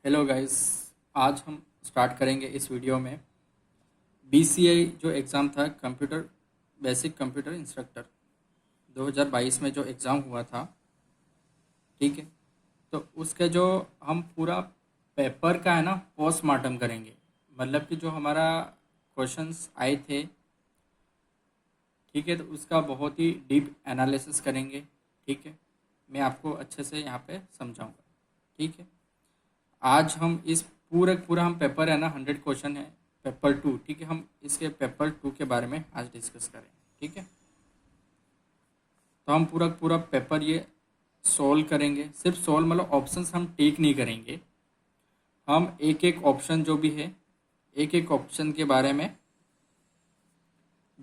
Hello guys. आज हम start करेंगे इस वीडियो में बीसीआई जो एग्ज़ाम था, कंप्यूटर बेसिक कंप्यूटर इंस्ट्रक्टर 2022 में जो एग्ज़ाम हुआ था। ठीक है, तो उसका जो हम पूरा पेपर का है ना पोस्टमार्टम करेंगे। मतलब कि जो हमारा क्वेश्चंस आए थे, ठीक है, तो उसका बहुत ही डीप एनालिसिस करेंगे। ठीक है, मैं आपको अच्छे से यहाँ पे समझाऊंगा। ठीक है, आज हम इस पूरा हम पेपर है ना 100 क्वेश्चन है पेपर 2। ठीक है, हम इसके पेपर 2 के बारे में आज डिस्कस करें। ठीक है, तो हम पूरा पेपर ये सॉल्व करेंगे। सिर्फ सॉल्व मतलब ऑप्शंस हम टिक नहीं करेंगे, हम एक एक ऑप्शन जो भी है, एक एक ऑप्शन के बारे में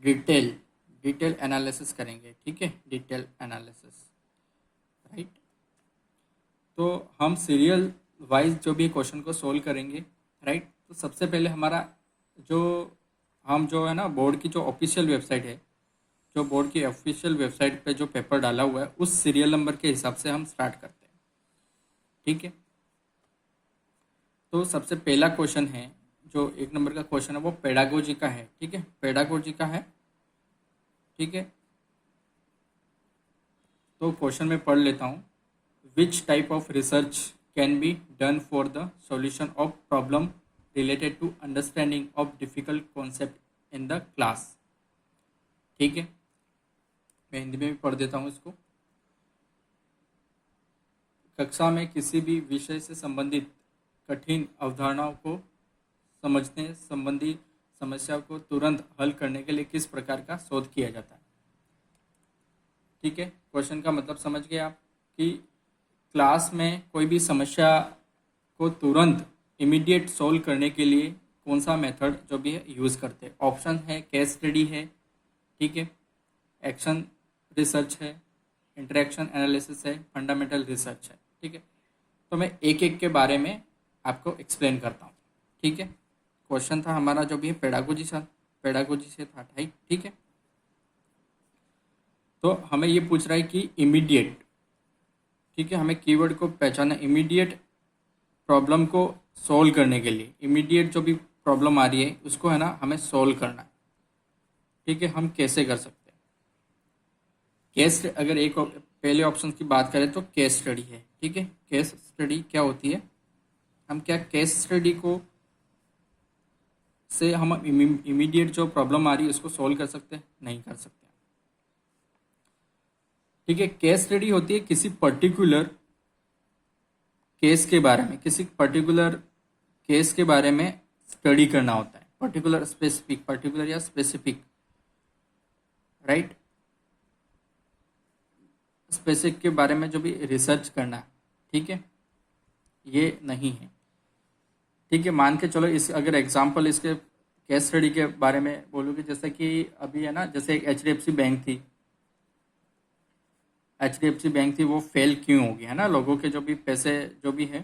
डिटेल डिटेल एनालिसिस करेंगे। ठीक है, डिटेल एनालिसिस, राइट। तो हम सीरियल वाइज जो भी क्वेश्चन को सोल्व करेंगे, राइट। तो सबसे पहले हमारा जो हम जो है ना बोर्ड की जो ऑफिशियल वेबसाइट है, जो बोर्ड की ऑफिशियल वेबसाइट पे जो पेपर डाला हुआ है उस सीरियल नंबर के हिसाब से हम स्टार्ट करते हैं। ठीक है, तो सबसे पहला क्वेश्चन है, जो 1 नंबर का क्वेश्चन है वो पेडागोजी का है। ठीक है, पेडागोजी का है। ठीक है, तो क्वेश्चन में पढ़ लेता हूँ। Which type of research can be done for the solution of problem related to understanding of difficult concept in the class. ठीक है, मैं हिंदी में भी पढ़ देता हूँ इसको। कक्षा में किसी भी विषय से संबंधित कठिन अवधारणाओं को समझने संबंधी समस्या को तुरंत हल करने के लिए किस प्रकार का शोध किया जाता है। ठीक है, क्वेश्चन का मतलब समझ गए आप कि क्लास में कोई भी समस्या को तुरंत इमीडिएट सोल्व करने के लिए कौन सा मेथड जो भी है यूज़ करते हैं। ऑप्शन है केस स्टडी है, ठीक है, एक्शन रिसर्च है, इंटरेक्शन एनालिसिस है, फंडामेंटल रिसर्च है। ठीक है, तो मैं एक एक के बारे में आपको एक्सप्लेन करता हूँ। ठीक है, क्वेश्चन था हमारा जो भी है पेडागोजी से था। ठीक है, तो हमें ये पूछ रहा है कि इमीडिएट, ठीक है, हमें कीवर्ड को पहचाना। इमीडिएट प्रॉब्लम को सॉल्व करने के लिए, इमीडिएट जो भी प्रॉब्लम आ रही है उसको है ना हमें सॉल्व करना है। ठीक है, हम कैसे कर सकते हैं। केस, अगर एक पहले ऑप्शन की बात करें तो केस स्टडी है। ठीक है, केस स्टडी क्या होती है, हम क्या केस स्टडी को से हम इमीडिएट जो प्रॉब्लम आ रही है उसको सॉल्व कर सकते हैं? नहीं कर सकते। ठीक है, केस स्टडी होती है किसी पर्टिकुलर केस के बारे में, किसी पर्टिकुलर केस के बारे में स्टडी करना होता है। पर्टिकुलर या स्पेसिफिक, राइट, स्पेसिफिक के बारे में जो भी रिसर्च करना है। ठीक है, ये नहीं है। ठीक है, मान के चलो इस अगर एग्जांपल इसके केस स्टडी के बारे में बोलोगे, जैसे कि अभी है ना, जैसे एक एचडीएफसी बैंक थी। एचडीएफसी बैंक थी, वो फेल क्यों होगी, है ना। लोगों के जो भी पैसे जो भी है,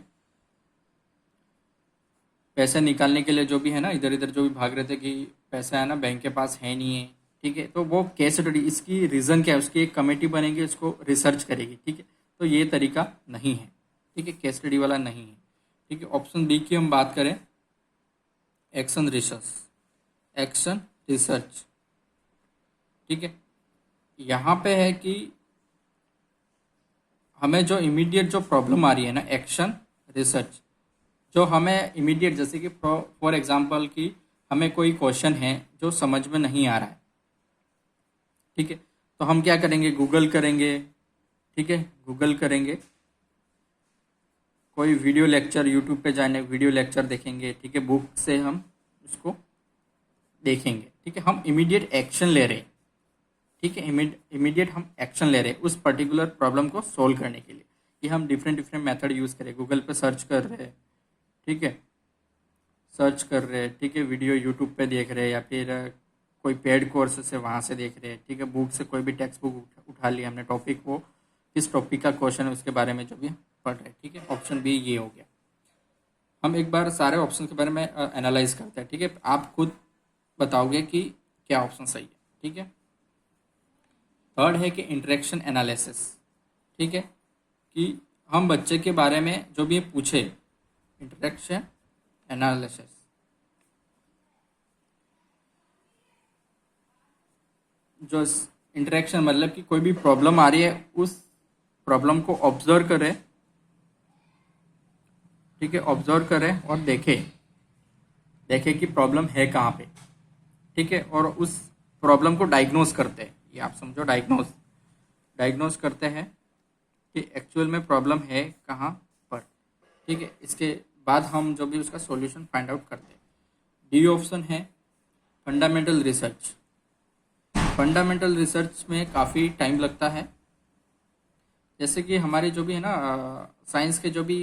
पैसे निकालने के लिए जो भी है ना इधर इधर जो भी भाग रहे थे कि पैसा है ना बैंक के पास है नहीं है। ठीक है, तो वो केस स्टडी, इसकी रीज़न क्या है, उसकी एक कमेटी बनेगी, उसको रिसर्च करेगी। ठीक है, तो ये तरीका नहीं है। ठीक है, केस स्टडी वाला नहीं है। ठीक है, ऑप्शन बी की हम बात करें, एक्शन रिसर्च, एक्शन रिसर्च। ठीक है, यहाँ पे है कि हमें जो इमीडिएट जो प्रॉब्लम आ रही है ना, एक्शन रिसर्च, जो हमें इमीडिएट, जैसे कि फॉर एग्जांपल कि हमें कोई क्वेश्चन है जो समझ में नहीं आ रहा है। ठीक है, तो हम क्या करेंगे, गूगल करेंगे। ठीक है, गूगल करेंगे, कोई वीडियो लेक्चर यूट्यूब पे जाने वीडियो लेक्चर देखेंगे। ठीक है, बुक से हम उसको देखेंगे। ठीक है, हम इमीडिएट एक्शन ले रहे हैं। ठीक है, इमीडिएट हम एक्शन ले रहे हैं उस पर्टिकुलर प्रॉब्लम को सोल्व करने के लिए, कि हम डिफरेंट डिफरेंट मेथड यूज़ करें, गूगल पे सर्च कर रहे हैं। ठीक है, सर्च कर रहे हैं। ठीक है, वीडियो यूट्यूब पे देख रहे हैं, या फिर कोई पेड कोर्स से वहाँ से देख रहे हैं। ठीक है, बुक से कोई भी टेक्स्ट बुक उठा लिया हमने, टॉपिक वो किस टॉपिक का क्वेश्चन है उसके बारे में जो भी पढ़ रहे हैं। ठीक है, ऑप्शन बी ये हो गया। हम एक बार सारे ऑप्शन के बारे में एनालाइज करते हैं। ठीक है, आप खुद बताओगे कि क्या ऑप्शन सही है। ठीक है, थर्ड है कि इंटरेक्शन एनालिसिस। ठीक है, कि हम बच्चे के बारे में जो भी पूछे, इंटरेक्शन एनालिसिस। जो इंटरेक्शन मतलब कि कोई भी प्रॉब्लम आ रही है, उस प्रॉब्लम को ऑब्जर्व करें, ठीक है, ऑब्जर्व करें और देखें देखें कि प्रॉब्लम है कहाँ पे, ठीक है, और उस प्रॉब्लम को डायग्नोस करते हैं। ये आप समझो, डायग्नोस डायग्नोस करते हैं कि एक्चुअल में प्रॉब्लम है कहाँ पर, ठीक है। इसके बाद हम जो भी उसका सॉल्यूशन फाइंड आउट करते हैं। डी ऑप्शन है फंडामेंटल रिसर्च। फंडामेंटल रिसर्च में काफ़ी टाइम लगता है। जैसे कि हमारे जो भी है ना साइंस के जो भी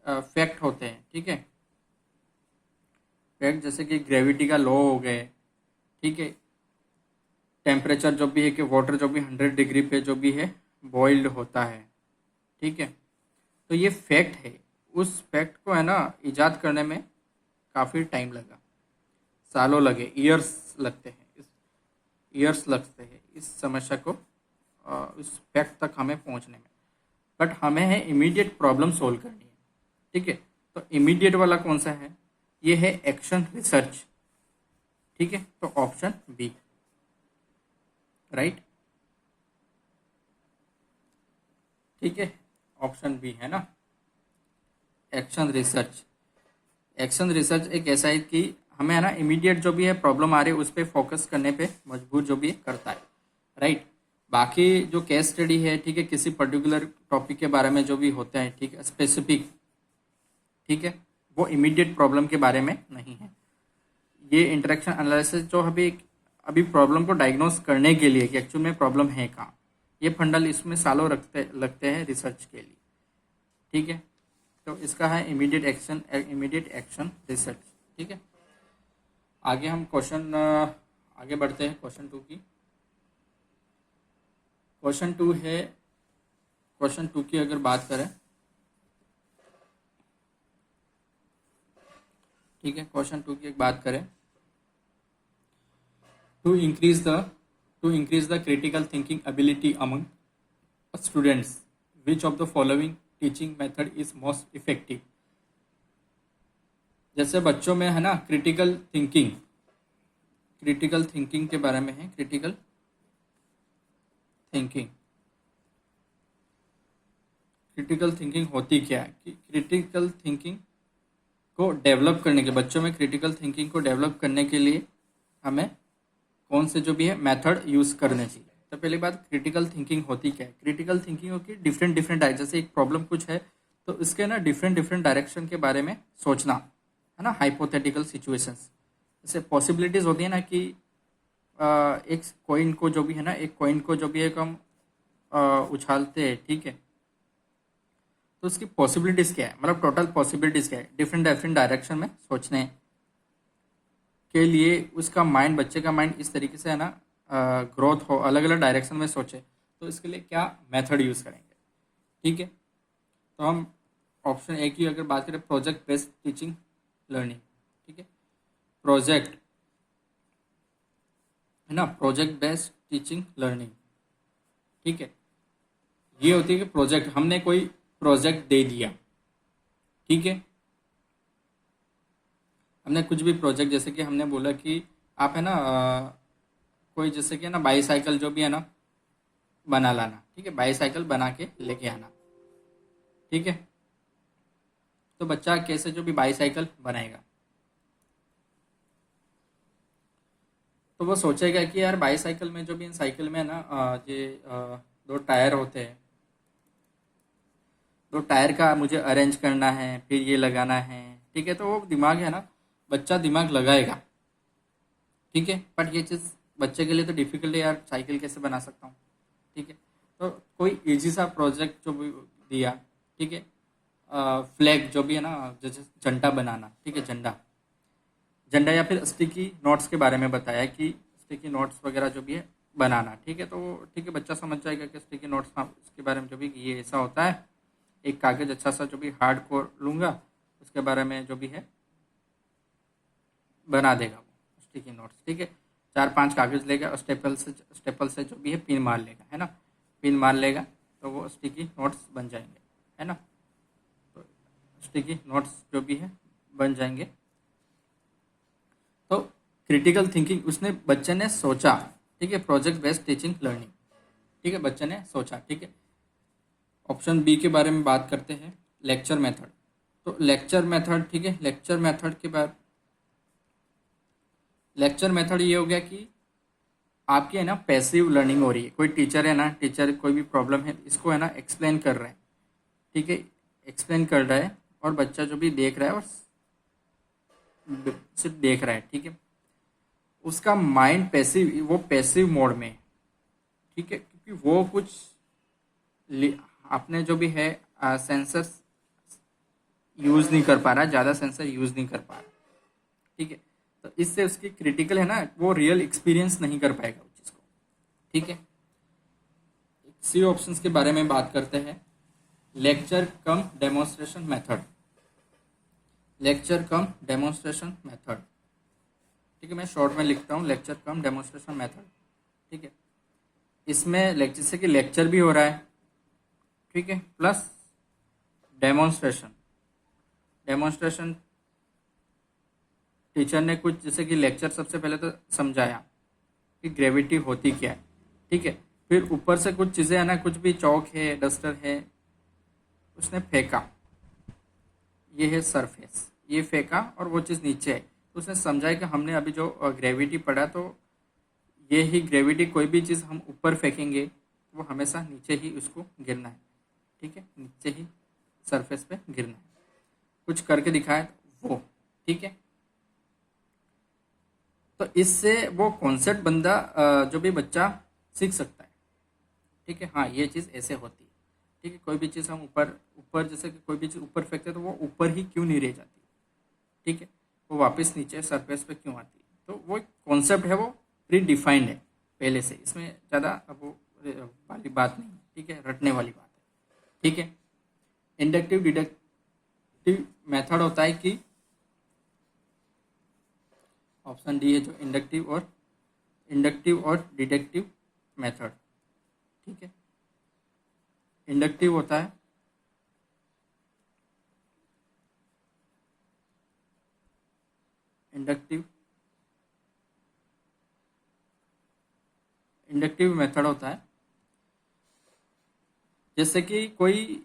फैक्ट होते हैं, ठीक है, फैक्ट जैसे कि ग्रेविटी का लॉ हो गए, ठीक है, टेम्परेचर जो भी है कि वाटर जो भी 100 डिग्री पे जो भी है बॉइल्ड होता है, ठीक है। तो ये फैक्ट है, उस फैक्ट को है ना इजाद करने में काफ़ी टाइम लगा, सालों लगे, ईयर्स लगते हैं, ईयर्स लगते हैं इस समस्या को इस फैक्ट तक हमें पहुंचने में। बट हमें है इमीडिएट प्रॉब्लम सोल्व करनी है, ठीक है। तो इमीडिएट वाला कौन सा है? ये है एक्शन रिसर्च, ठीक है। तो ऑप्शन बी, राइट, ठीक है, ऑप्शन बी है ना, एक्शन रिसर्च। एक्शन रिसर्च एक ऐसा है कि हमें है ना इमीडिएट जो भी है प्रॉब्लम आ रही है उस पर फोकस करने पे मजबूर जो भी करता है, राइट। बाकी जो केस स्टडी है, ठीक है, किसी पर्टिकुलर टॉपिक के बारे में जो भी होता है, ठीक है, स्पेसिफिक, ठीक है, वो इमीडिएट प्रॉब्लम के बारे में नहीं है। ये इंटरेक्शन एनालिसिस जो अभी अभी प्रॉब्लम को डायग्नोस करने के लिए कि एक्चुअल में प्रॉब्लम है कहाँ, ये फंडल इसमें सालों लगते हैं रिसर्च के लिए, ठीक है। तो इसका है इमीडिएट एक्शन रिसर्च, ठीक है। आगे हम आगे बढ़ते हैं क्वेश्चन टू की। क्वेश्चन टू की अगर बात करें, ठीक है, क्वेश्चन टू की एक बात करें, to increase the critical thinking ability among students, which of the following teaching method is most effective. जैसे बच्चों में है ना क्रिटिकल थिंकिंग के बारे में है। थिंकिंग क्रिटिकल थिंकिंग होती क्या है कि क्रिटिकल थिंकिंग को डेवलप करने के, बच्चों में क्रिटिकल थिंकिंग को डेवलप करने के लिए हमें कौन से जो भी है मेथड यूज़ करने चाहिए। तो पहली बात, क्रिटिकल थिंकिंग होती क्या है? क्रिटिकल थिंकिंग होती है डिफरेंट जैसे एक प्रॉब्लम कुछ है तो इसके ना डिफरेंट डायरेक्शन के बारे में सोचना, है ना, हाइपोथेटिकल सिचुएशंस। जैसे पॉसिबिलिटीज़ होती है ना कि एक कॉइन को जो भी है ना, एक कॉइन को जो भी है हम उछालते हैं, ठीक है, तो उसकी पॉसिबिलिटीज़ क्या है, मतलब टोटल पॉसिबिलिटीज़ क्या है, डिफरेंट डायरेक्शन में सोचने के लिए उसका माइंड, बच्चे का माइंड इस तरीके से है ना ग्रोथ हो, अलग अलग डायरेक्शन में सोचे, तो इसके लिए क्या मेथड यूज़ करेंगे, ठीक है। तो हम ऑप्शन ए की अगर बात करें, प्रोजेक्ट बेस्ड टीचिंग लर्निंग, ठीक है, प्रोजेक्ट है ना, प्रोजेक्ट बेस्ड टीचिंग लर्निंग, ठीक है। ये होती है कि प्रोजेक्ट, हमने कोई प्रोजेक्ट दे दिया, ठीक है, हमने कुछ भी प्रोजेक्ट, जैसे कि हमने बोला कि आप है ना कोई जैसे कि ना बाईसाइकिल जो भी है ना बना लाना, ठीक है, बाईसाइकिल बना के लेके आना, ठीक है। तो बच्चा कैसे जो भी बाईसाइकिल बनाएगा, तो वो सोचेगा कि यार बाईसाइकिल में जो भी इन साइकिल में है ना दो टायर होते हैं, दो टायर का मुझे अरेंज करना है, फिर ये लगाना है, ठीक है। तो वो दिमाग है ना, बच्चा दिमाग लगाएगा, ठीक है। बट ये चीज़ बच्चे के लिए तो डिफिकल्ट है यार, साइकिल कैसे बना सकता हूँ, ठीक है। तो कोई इजी सा प्रोजेक्ट जो भी दिया, ठीक है, फ्लैग जो भी है ना, जैसे झंडा बनाना, ठीक है, झंडा झंडा या फिर स्टिकी नोट्स के बारे में बताया कि स्टिकी नोट्स वगैरह जो भी है बनाना, ठीक है। तो ठीक है, बच्चा समझ जाएगा कि स्टिकी नोट्स, हाँ, इसके बारे में जो भी ये ऐसा होता है, एक कागज़ अच्छा सा जो भी हार्ड कोर लूँगा, उसके बारे में जो भी है बना देगा वो स्टिकी नोट्स, ठीक है। 4-5 कागज़ लेगा और स्टेपल से जो भी है पिन मार लेगा, है ना, पिन मार लेगा, तो वो स्टिकी नोट्स बन जाएंगे, है ना। तो स्टिकी नोट्स जो भी है बन जाएंगे। तो क्रिटिकल थिंकिंग उसने बच्चे ने सोचा, ठीक है, प्रोजेक्ट बेस्ड टीचिंग लर्निंग, ठीक है, बच्चे ने सोचा, ठीक है। ऑप्शन बी के बारे में बात करते हैं, लेक्चर मेथड। तो लेक्चर मेथड, ठीक है, लेक्चर मेथड के बाद लेक्चर मेथड ये हो गया कि आपकी है ना पैसिव लर्निंग हो रही है। कोई टीचर है ना, टीचर कोई भी प्रॉब्लम है इसको है ना एक्सप्लेन कर रहा है, ठीक है, एक्सप्लेन कर रहा है और बच्चा जो भी देख रहा है और सिर्फ देख रहा है, ठीक है। उसका माइंड पैसिव, वो पैसिव मोड में है, ठीक है, क्योंकि वो कुछ अपने जो भी है सेंसर यूज नहीं कर पा रहा, ज़्यादा सेंसर यूज नहीं कर पा रहा, ठीक है। तो इससे उसकी क्रिटिकल है ना, वो रियल एक्सपीरियंस नहीं कर पाएगा उस चीज़ को, ठीक है। सी ऑप्शंस के बारे में बात करते हैं, लेक्चर कम डेमोन्स्ट्रेशन मेथड। लेक्चर कम डेमोन्स्ट्रेशन मेथड, ठीक है, मैं शॉर्ट में लिखता हूँ, लेक्चर कम डेमोन्स्ट्रेशन मेथड, ठीक है। इसमें जैसे कि लेक्चर भी हो रहा है, ठीक है, प्लस डेमोन्स्ट्रेशन। डेमोन्स्ट्रेशन टीचर ने कुछ, जैसे कि लेक्चर सबसे पहले तो समझाया कि ग्रेविटी होती क्या है, ठीक है। फिर ऊपर से कुछ चीज़ें है ना, कुछ भी चौक है, डस्टर है, उसने फेंका, ये है सरफेस, ये फेंका और वो चीज़ नीचे है। तो उसने समझा कि हमने अभी जो ग्रेविटी पढ़ा, तो ये ही ग्रेविटी, कोई भी चीज़ हम ऊपर फेंकेंगे वो हमेशा नीचे ही उसको गिरना है, ठीक है, नीचे ही सरफेस पे गिरना है। कुछ करके दिखाया वो, ठीक है। तो इससे वो कॉन्सेप्ट बंदा जो भी बच्चा सीख सकता है, ठीक है। हाँ, ये चीज़ ऐसे होती है, ठीक है। कोई भी चीज़ हम ऊपर ऊपर जैसे कि कोई भी चीज़ ऊपर फेंकते हैं तो वो ऊपर ही क्यों नहीं रह जाती, ठीक है, वो वापस नीचे सरफेस पे क्यों आती है। तो वो कॉन्सेप्ट है, वो प्री डिफाइंड है पहले से, इसमें ज़्यादा अब वो वाली बात नहीं, ठीक है, रटने वाली बात है, ठीक है। इंडक्टिव डिडक्टिव मेथड होता है कि ऑप्शन डी है जो इंडक्टिव और डिडक्टिव मेथड, ठीक है। इंडक्टिव होता है इंडक्टिव मेथड होता है जैसे कि कोई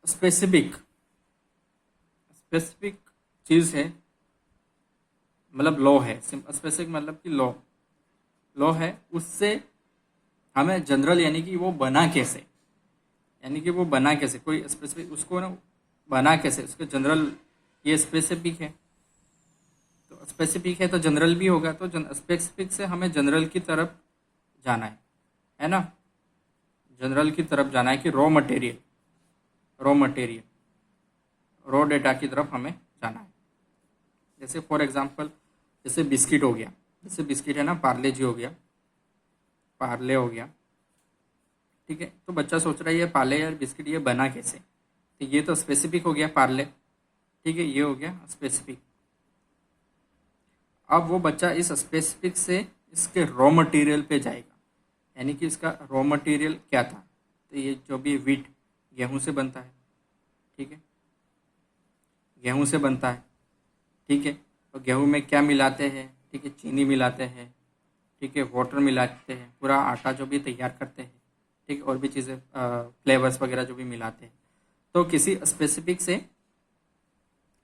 स्पेसिफिक चीज़ है, मतलब लॉ है, स्पेसिफिक मतलब कि लॉ है, उससे हमें जनरल, यानी कि वो बना कैसे, कोई स्पेसिफिक उसको ना बना कैसे, उसके जनरल, ये स्पेसिफिक है, तो स्पेसिफिक है तो जनरल भी होगा, तो स्पेसिफिक से हमें जनरल की तरफ जाना है ना, जनरल की तरफ जाना है कि रॉ डेटा की तरफ हमें जाना है। जैसे फॉर एग्जांपल, जैसे बिस्किट हो गया, जैसे बिस्किट है ना, पार्ले जी हो गया, पार्ले हो गया, ठीक है। तो बच्चा सोच रहा है ये पार्ले यार बिस्किट ये बना कैसे, तो ये तो स्पेसिफिक हो गया पार्ले, ठीक है, ये हो गया स्पेसिफिक। अब वो बच्चा इस स्पेसिफिक से इसके रॉ मटेरियल पे जाएगा, यानी कि इसका रॉ मटेरियल क्या था, तो ये जो भी वीट, गेहूं से बनता है, ठीक है, गेहूं से बनता है, ठीक है। और गेहूं में क्या मिलाते हैं, ठीक है, चीनी मिलाते हैं, ठीक है, वाटर मिलाते हैं, पूरा आटा जो भी तैयार करते हैं, ठीक है, और भी चीज़ें फ्लेवर्स वगैरह जो भी मिलाते हैं। तो किसी स्पेसिफिक से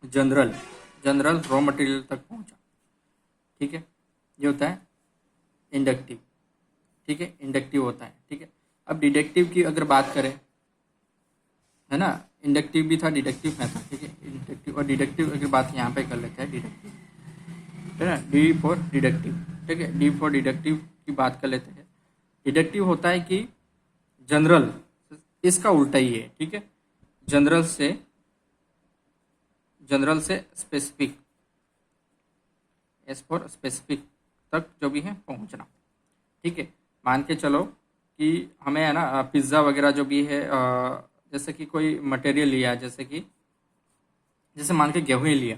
जनरल रॉ मटेरियल तक पहुंचा, ठीक है, ये होता है इंडक्टिव, ठीक है, इंडक्टिव होता है, ठीक है। अब डिडक्टिव की अगर बात करें, है ना, इंडक्टिव भी था, डिडक्टिव में था, ठीक है, इंडक्टिव और डिडक्टिव अगर बात यहाँ पे कर लेते हैं, डिडक्टिव, है ना, डी फॉर डिडक्टिव, ठीक है, डी फॉर डिडक्टिव की बात कर लेते हैं। डिडक्टिव होता है कि जनरल, इसका उल्टा ही है, ठीक है, जनरल से स्पेसिफिक, एस फॉर स्पेसिफिक तक जो भी है पहुंचना, ठीक है। मान के चलो कि हमें है ना पिज़्ज़ा वगैरह जो भी है, जैसे कि कोई मटेरियल लिया, जैसे मान के गेहूँ ही लिया,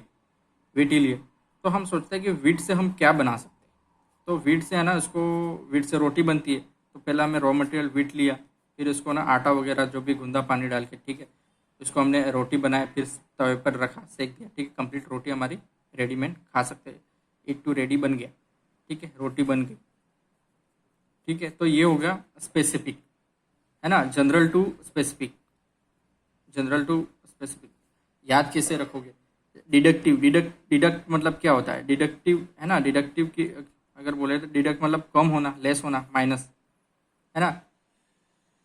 वीट ही लिया, तो हम सोचते हैं कि वीट से हम क्या बना सकते हैं। तो वीट से है ना, उसको वीट से रोटी बनती है, तो पहला हमें रॉ मटेरियल वीट लिया, फिर उसको ना आटा वगैरह जो भी गूंदा पानी डाल के, ठीक है, इसको हमने रोटी बनाया, फिर तवे पर रखा, सेक दिया, ठीक है, कंप्लीट रोटी हमारी रेडीमेड खा सकते हैं। इट टू रेडी बन गया, ठीक है, रोटी बन गई, ठीक है। तो ये हो गया स्पेसिफिक, है ना, general to specific, general to specific. याद कैसे रखोगे? डिडक्टिव, डिडक्ट मतलब क्या होता है? डिडक्टिव, है ना, डिडक्टिव की अगर बोले तो डिडक्ट मतलब कम होना, लेस होना, माइनस, है ना,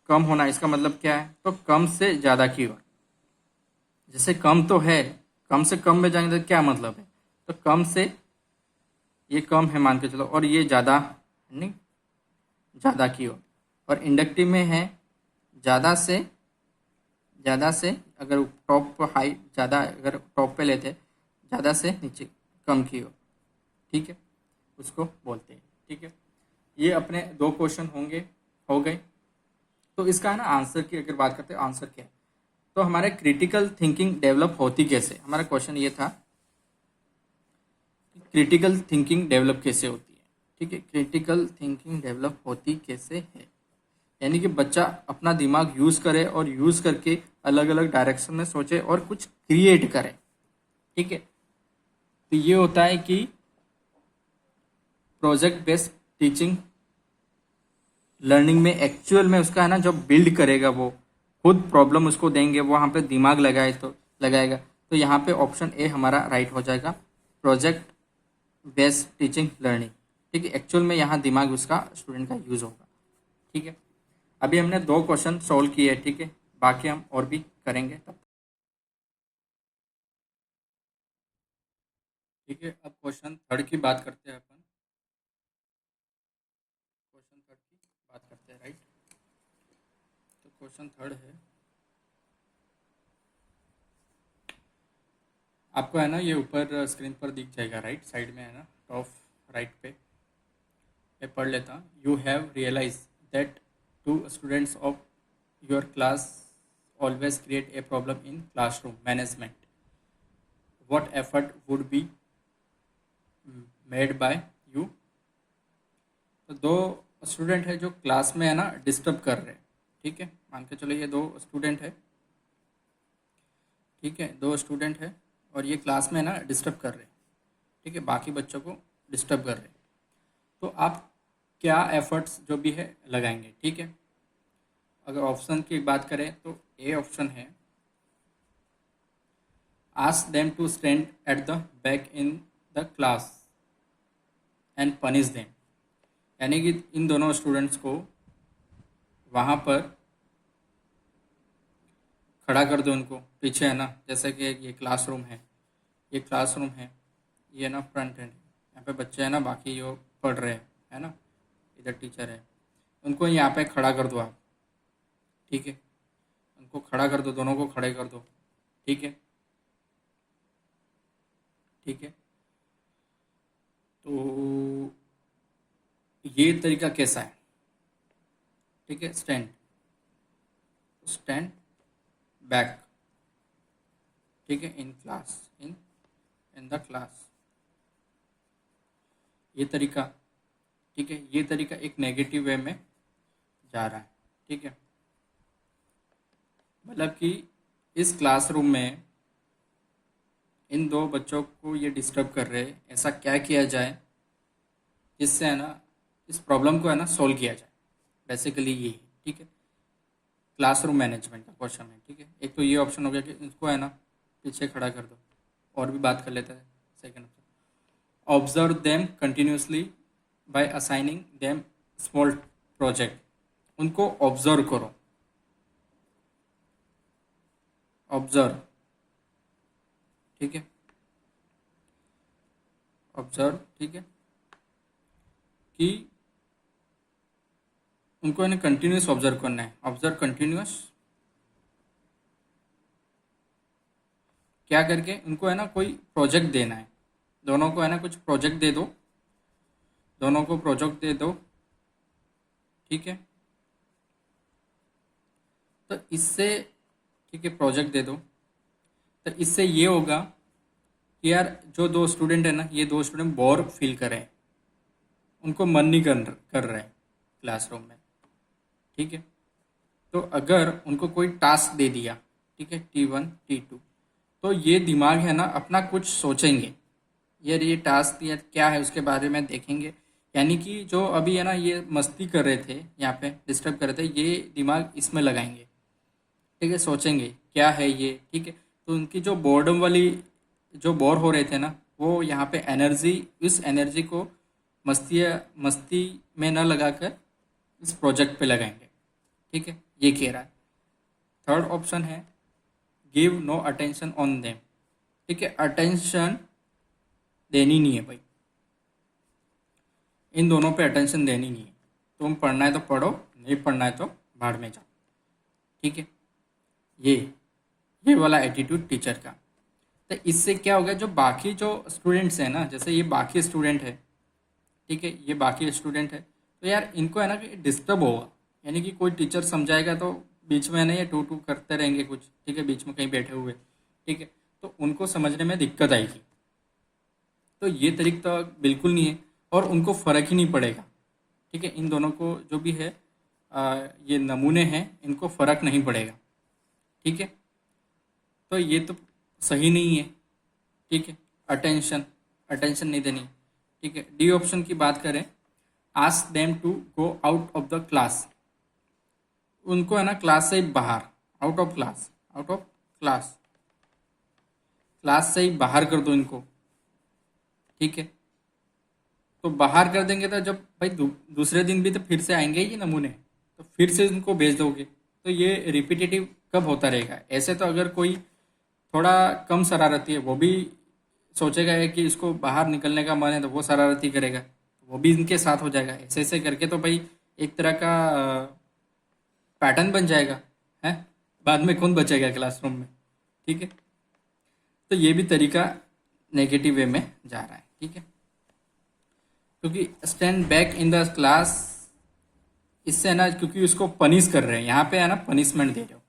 कम होना। इसका मतलब क्या है? तो कम से ज़्यादा की ओर। जैसे कम तो है, कम से कम में जाएंगे तो क्या मतलब है? तो कम से, ये कम है मान के चलो, और ये ज़्यादा, नहीं, ज़्यादा की ओर। और इंडक्टिव में है ज़्यादा से, ज़्यादा से, अगर टॉप हाई ज़्यादा, अगर टॉप पे लेते ज़्यादा से नीचे, कम की ओर, ठीक है, उसको बोलते हैं, ठीक है। ये अपने दो क्वेश्चन होंगे, हो गए। तो इसका है ना आंसर की अगर बात करते हैं, आंसर क्या है? तो हमारे क्रिटिकल थिंकिंग डेवलप होती कैसे? हमारा क्वेश्चन ये था, क्रिटिकल थिंकिंग डेवलप कैसे होती है, ठीक है, क्रिटिकल थिंकिंग डेवलप होती कैसे है, यानी कि बच्चा अपना दिमाग यूज़ करे और यूज़ करके अलग अलग डायरेक्शन में सोचे और कुछ क्रिएट करे, ठीक है। तो ये होता है कि प्रोजेक्ट बेस्ड टीचिंग लर्निंग में एक्चुअल में उसका है ना, जो बिल्ड करेगा वो खुद प्रॉब्लम उसको देंगे, वो वहाँ पे दिमाग लगाए तो लगाएगा। तो यहाँ पे ऑप्शन ए हमारा राइट हो जाएगा, प्रोजेक्ट बेस्ड टीचिंग लर्निंग, ठीक है। एक्चुअल में यहाँ दिमाग उसका स्टूडेंट का यूज़ होगा, ठीक है। अभी हमने दो क्वेश्चन सॉल्व किए, ठीक है, बाकी हम और भी करेंगे तब, ठीक है। अब क्वेश्चन थर्ड की बात करते हैं अपन, क्वेश्चन थर्ड की बात करते हैं, राइट। तो क्वेश्चन थर्ड है, आपको है ना ये ऊपर स्क्रीन पर दिख जाएगा, राइट साइड में है ना, टॉप राइट पे। मैं पढ़ लेता हूँ। You have realize that two students of your class always create a problem in classroom management, what effort would be made by you. तो दो स्टूडेंट है जो क्लास में है ना डिस्टर्ब कर रहे हैं, ठीक है, मान के चलो ये दो स्टूडेंट है, ठीक है, दो स्टूडेंट है और ये क्लास में है ना डिस्टर्ब कर रहे हैं, ठीक है, बाकी बच्चों को डिस्टर्ब कर रहे हैं। तो आप क्या एफर्ट्स जो भी है लगाएंगे, ठीक है। अगर ऑप्शन की बात करें तो ए ऑप्शन है, ask them to stand at the back in the class and punish them, यानी कि इन दोनों स्टूडेंट्स को वहाँ पर खड़ा कर दो, उनको पीछे, है ना, जैसे कि ये क्लासरूम है, ये क्लासरूम है, ये ना फ्रंट एंड, यहाँ पे बच्चे हैं ना, बाकी जो पढ़ रहे हैं, है ना, इधर टीचर है, उनको यहाँ पे खड़ा कर दो आप, ठीक है, उनको खड़ा कर दो, दोनों को खड़े कर दो, ठीक है, ठीक है। तो ये तरीका कैसा है, ठीक है, स्टैंड, स्टैंड बैक, ठीक है, in class, in in the class, ये तरीका, ठीक है, ये तरीका एक नेगेटिव वे में जा रहा है, ठीक है, मतलब कि इस क्लासरूम में इन दो बच्चों को ये डिस्टर्ब कर रहे हैं, ऐसा क्या किया जाए जिससे है ना इस प्रॉब्लम को है ना सोल्व किया जाए, बेसिकली ये, ठीक है, क्लासरूम मैनेजमेंट का क्वेश्चन है, ठीक है। एक तो ये ऑप्शन हो गया कि इसको है ना पीछे खड़ा कर दो, और भी बात कर लेते हैं second option, observe them continuously by assigning them small project, उनको ऑब्जर्व करो, ऑब्जर्व, ठीक है, ऑब्जर्व, ठीक है, कि उनको है ना कंटिन्यूस ऑब्जर्व करना है, ऑब्जर्व कंटिन्यूस, क्या करके उनको है ना कोई प्रोजेक्ट देना है, दोनों को है ना कुछ प्रोजेक्ट दे दो, दोनों को प्रोजेक्ट दे दो, ठीक है। तो इससे, ठीक है, प्रोजेक्ट दे दो, तो इससे ये होगा कि यार जो दो स्टूडेंट है ना, ये दो स्टूडेंट बोर फील कर रहे हैं, उनको मन नहीं कर रहे हैं क्लासरूम में, ठीक है। तो अगर उनको कोई टास्क दे दिया, ठीक है, T1 T2। तो ये दिमाग है ना अपना कुछ सोचेंगे, ये टास्क या क्या है उसके बारे में देखेंगे। यानी कि जो अभी है ना ये मस्ती कर रहे थे, यहाँ पे डिस्टर्ब कर रहे थे, ये दिमाग इसमें लगाएंगे। ठीक है, सोचेंगे क्या है ये। ठीक है, तो उनकी जो बोर्डम वाली, जो बोर हो रहे थे ना, वो यहाँ पे एनर्जी, इस एनर्जी को मस्ती मस्ती में न लगाकर इस प्रोजेक्ट पे लगाएंगे। ठीक है, ये कह रहा है। थर्ड ऑप्शन है give no attention on them. ठीक है, अटेंशन देनी नहीं है भाई, इन दोनों पे अटेंशन देनी नहीं है। तुम पढ़ना है तो पढ़ो, नहीं पढ़ना है तो भाड़ में जाओ। ठीक है, ये ये वाला एटीट्यूड टीचर का। तो इससे क्या होगा, जो बाकी जो स्टूडेंट्स हैं ना, जैसे ये बाकी स्टूडेंट है, ठीक है, ये बाकी स्टूडेंट है, तो यार इनको है ना कि डिस्टर्ब होगा। यानी कि कोई टीचर समझाएगा तो बीच में नहीं, ये टू टू करते रहेंगे कुछ। ठीक है, बीच में कहीं बैठे हुए। ठीक है, तो उनको समझने में दिक्कत आएगी। तो ये तरीका तो बिल्कुल नहीं है, और उनको फ़र्क ही नहीं पड़ेगा। ठीक है, इन दोनों को जो भी है, ये नमूने हैं, इनको फ़र्क नहीं पड़ेगा। ठीक है, तो ये तो सही नहीं है। ठीक है, अटेंशन अटेंशन नहीं देनी। ठीक है, डी ऑप्शन की बात करें, ask them to go out of the class. उनको है ना क्लास से बाहर, out of class, out of class, class से ही बाहर कर दो इनको। ठीक है, तो बाहर कर देंगे तो जब भाई दूसरे दिन भी तो फिर से आएंगे ये नमूने, तो फिर से उनको भेज दोगे, तो ये रिपीटेटिव कब होता रहेगा। ऐसे तो अगर कोई थोड़ा कम शरारती है, वो भी सोचेगा है कि इसको बाहर निकलने का मन है, तो वो शरारती करेगा, तो वो भी इनके साथ हो जाएगा। ऐसे ऐसे करके तो भाई एक तरह का पैटर्न बन जाएगा है। बाद में कौन बचेगा क्लासरूम में। ठीक है, तो ये भी तरीका नेगेटिव वे में जा रहा है। ठीक है, क्योंकि stand back in the class, इससे है ना, क्योंकि उसको पनिश कर रहे हैं, यहाँ पे है ना पनिशमेंट दे रहे हो,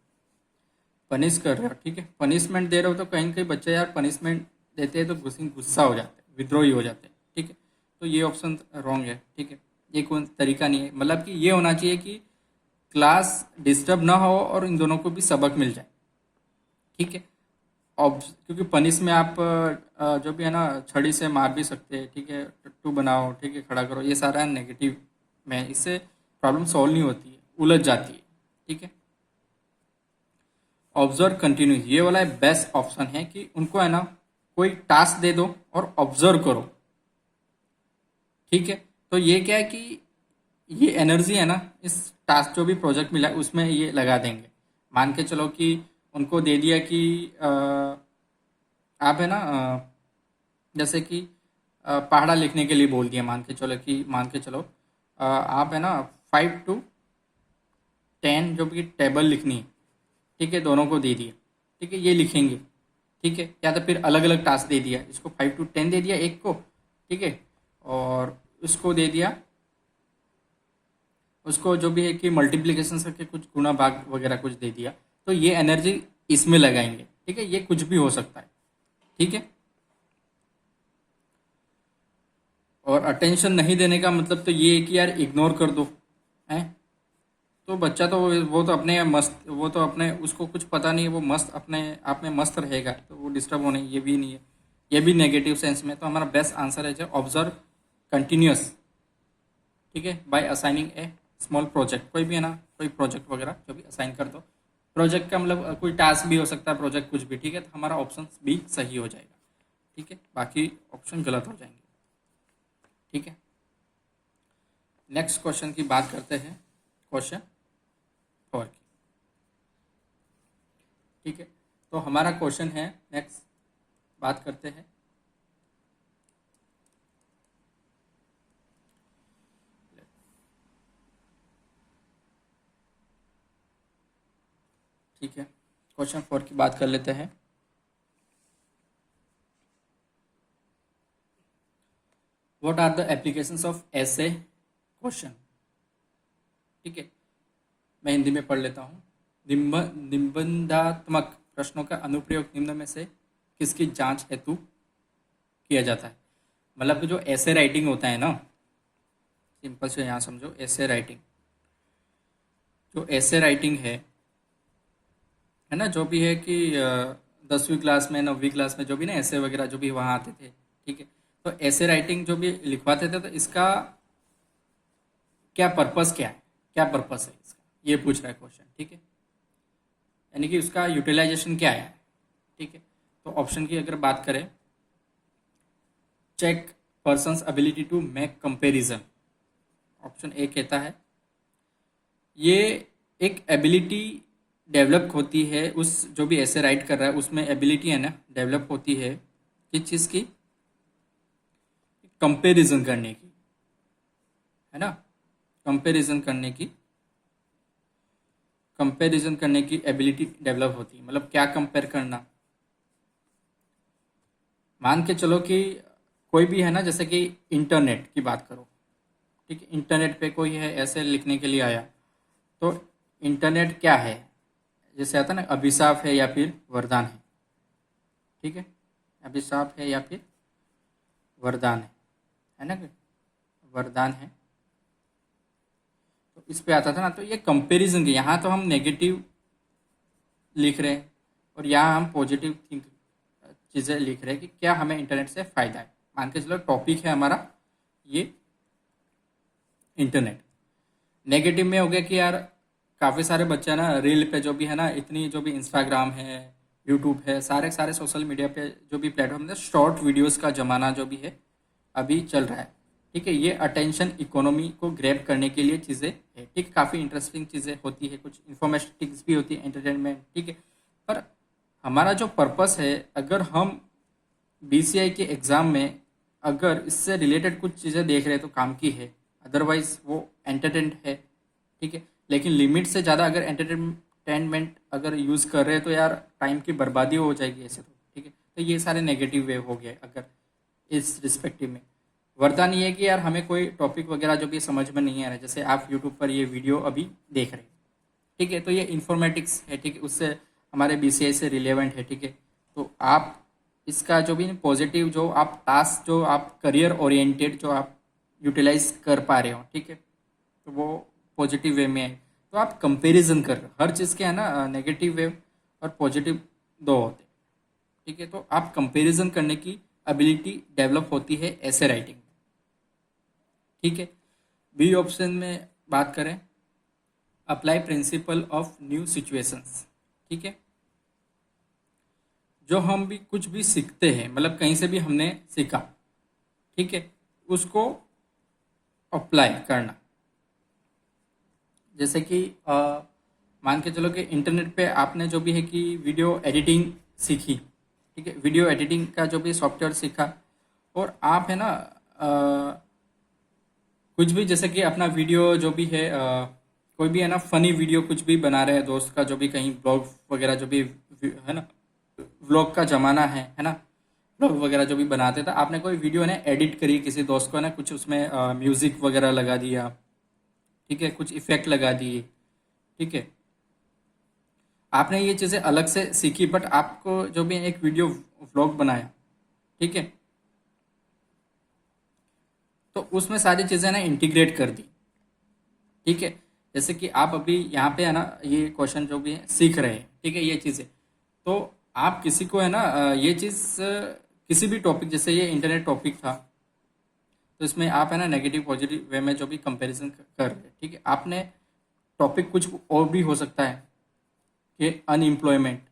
पनिश कर रहे हो। ठीक है, पनिशमेंट दे रहे हो, तो कहीं ना कहीं बच्चे यार पनिशमेंट देते हैं तो गुस्सा हो जाते हैं, विद्रोही हो जाते हैं। ठीक है, तो ये ऑप्शन रॉन्ग है। ठीक है, ये कोई तरीका नहीं है। मतलब कि ये होना चाहिए कि क्लास डिस्टर्ब ना हो और इन दोनों को भी सबक मिल जाए। ठीक है, क्योंकि पनिश में आप जो भी है ना छड़ी से मार भी सकते हैं। ठीक है, टट्टू बनाओ, ठीक है, खड़ा करो, ये सारा नेगेटिव में, इससे प्रॉब्लम सॉल्व नहीं होती है, उलझ जाती है। ठीक है, ऑब्जर्व कंटिन्यू, ये वाला बेस्ट ऑप्शन है कि उनको है ना कोई टास्क दे दो और ऑब्जर्व करो। ठीक है, तो ये क्या है कि ये एनर्जी है ना, इस टास्क जो भी प्रोजेक्ट मिला है उसमें ये लगा देंगे। मान के चलो कि उनको दे दिया कि आप है ना जैसे कि पहाड़ा लिखने के लिए बोल दिया, मान के चलो आप है ना 5 to 10 जो भी टेबल लिखनी है। ठीक है, दोनों को दे दिया। ठीक है, ये लिखेंगे। ठीक है, या तो फिर अलग अलग टास्क दे दिया, इसको 5 to 10 दे दिया एक को। ठीक है, और उसको दे दिया, उसको जो भी है कि मल्टीप्लिकेशन करके कुछ गुणा भाग वगैरह कुछ दे दिया, तो ये एनर्जी इसमें लगाएंगे। ठीक है, ये कुछ भी हो सकता है। ठीक है, और अटेंशन नहीं देने का मतलब तो ये है कि यार इग्नोर कर दो है। तो बच्चा तो वो तो अपने मस्त, वो तो अपने उसको कुछ पता नहीं है, वो मस्त अपने आप में मस्त रहेगा, तो वो डिस्टर्ब होने, ये भी नहीं है, ये भी नेगेटिव सेंस में। तो हमारा बेस्ट आंसर है जो ऑब्जर्व कंटिन्यूस। ठीक है, बाय असाइनिंग ए स्मॉल प्रोजेक्ट, कोई भी है ना कोई प्रोजेक्ट वगैरह जो भी असाइन कर दो। प्रोजेक्ट का मतलब कोई टास्क भी हो सकता है, प्रोजेक्ट कुछ भी। ठीक है, तो हमारा ऑप्शन भी सही हो जाएगा। ठीक है, बाकी ऑप्शन गलत हो जाएंगे। ठीक है, नेक्स्ट क्वेश्चन की बात करते हैं, क्वेश्चन 4 की। ठीक है, तो हमारा क्वेश्चन है, नेक्स्ट बात करते हैं, ठीक है, क्वेश्चन 4 की बात कर लेते हैं। What are the applications of ऐसे क्वेश्चन। ठीक है, मैं हिंदी में पढ़ लेता हूँ। निबंधात्मक प्रश्नों का अनुप्रयोग निम्न में से किसकी जांच हेतु किया जाता है। मतलब कि जो ऐसे राइटिंग होता है ना, सिंपल से यहाँ समझो, ऐसे राइटिंग, जो ऐसे राइटिंग है है ना, जो भी है कि 10वीं क्लास में 9वीं क्लास में जो भी ना ऐसे वगैरह जो भी वहाँ आते थे, ठीक है। तो ऐसे राइटिंग जो भी लिखवाते थे, तो इसका क्या पर्पस क्या है, क्या पर्पस है इसका, ये पूछ रहा है क्वेश्चन, ठीक है। यानी कि उसका यूटिलाइजेशन क्या है, ठीक है। तो ऑप्शन की अगर बात करें, check persons ability to make comparison, option A कहता है ये एक एबिलिटी डेवलप होती है, उस जो भी ऐसे राइट कर रहा है उसमें एबिलिटी है ना डेवलप होती है, किस चीज़ की, कंपैरिजन करने की, है ना, कंपैरिजन करने की, कंपैरिजन करने की एबिलिटी डेवलप होती है। मतलब क्या कंपेयर करना, मान के चलो कि कोई भी है ना, जैसे कि इंटरनेट की बात करो, ठीक है। इंटरनेट पे कोई है ऐसे लिखने के लिए आया, तो इंटरनेट क्या है, जैसे आता है ना, अभिशाप है या फिर वरदान है, ठीक है। अभिशाप है या फिर वरदान है ना, वरदान है। तो इस पे आता था ना, तो ये कंपैरिजन के, यहाँ तो हम नेगेटिव लिख रहे हैं और यहाँ हम पॉजिटिव थिंक चीज़ें लिख रहे हैं कि क्या हमें इंटरनेट से फ़ायदा है। मान के चलो टॉपिक है हमारा ये इंटरनेट, नेगेटिव में हो गया कि यार काफ़ी सारे बच्चे ना रील पे जो भी है ना, इतनी जो भी इंस्टाग्राम है, यूट्यूब है, सारे सारे सोशल मीडिया पे जो भी प्लेटफॉर्म है, शॉर्ट वीडियोस का ज़माना जो भी है अभी चल रहा है, ठीक है। ये अटेंशन इकोनॉमी को ग्रैब करने के लिए चीज़ें है, ठीक। काफ़ी इंटरेस्टिंग चीज़ें होती है, कुछ इन्फॉर्मेटिव्स भी होती है, एंटरटेनमेंट, ठीक है। पर हमारा जो पर्पस है, अगर हम बीसीआई के एग्ज़ाम में अगर इससे रिलेटेड कुछ चीज़ें देख रहे हैं तो काम की है, अदरवाइज वो एंटरटेनमेंट है, ठीक है। लेकिन लिमिट से ज़्यादा अगर एंटरटेनमेंट अगर यूज़ कर रहे हैं तो यार टाइम की बर्बादी हो जाएगी ऐसे, तो ठीक है। तो ये सारे नेगेटिव वे हो गए अगर इस रिस्पेक्टिव में। वरदान ये है कि यार हमें कोई टॉपिक वगैरह जो भी समझ में नहीं आ रहा है, जैसे आप यूट्यूब पर ये वीडियो अभी देख रहे हैं, ठीक है, तो ये इन्फॉर्मेटिक्स है, ठीक है, उससे हमारे बीसीआई से रिलेवेंट है, ठीक है। तो आप इसका जो भी पॉजिटिव जो आप टास्क जो आप करियर ओरिएंटेड जो आप यूटिलाइज कर पा रहे हो, ठीक है, तो वो पॉजिटिव वे में है। तो आप कंपैरिजन कर रहे हो, हर चीज़ के है ना नेगेटिव वे और पॉजिटिव दो होते हैं, ठीक है। तो आप कंपैरिजन करने की एबिलिटी डेवलप होती है ऐसे राइटिंग में, ठीक है। बी ऑप्शन में बात करें, apply principle of new situations, ठीक है। जो हम भी कुछ भी सीखते हैं, मतलब कहीं से भी हमने सीखा, ठीक है, उसको अप्लाई करना। जैसे कि मान के चलो कि इंटरनेट पे आपने जो भी है कि वीडियो एडिटिंग सीखी, ठीक है, वीडियो एडिटिंग का जो भी सॉफ्टवेयर सीखा, और आप है ना कुछ भी जैसे कि अपना वीडियो जो भी है कोई भी है ना फनी वीडियो कुछ भी बना रहे हैं दोस्त का, जो भी कहीं ब्लॉग वगैरह जो भी है ना, व्लॉग का ज़माना है ना, व्लॉग वगैरह जो भी बनाते थे, आपने कोई वीडियो है ना एडिट करी, किसी दोस्त को है ना कुछ उसमें म्यूज़िक वगैरह लगा दिया, ठीक है, कुछ इफेक्ट लगा दिए, ठीक है। आपने ये चीज़ें अलग से सीखी, बट आपको जो भी एक वीडियो व्लॉग बनाया, ठीक है, तो उसमें सारी चीज़ें ना इंटीग्रेट कर दी, ठीक है। जैसे कि आप अभी यहाँ पे है ना ये क्वेश्चन जो भी है सीख रहे हैं, ठीक है, ये चीज़ें, तो आप किसी को है ना ये चीज़ किसी भी टॉपिक, जैसे ये इंटरनेट टॉपिक था, तो इसमें आप है ना नेगेटिव पॉजिटिव वे में जो भी कंपैरिजन कर रहे हैं, ठीक है। आपने टॉपिक कुछ और भी हो सकता है कि अनएम्प्लॉयमेंट,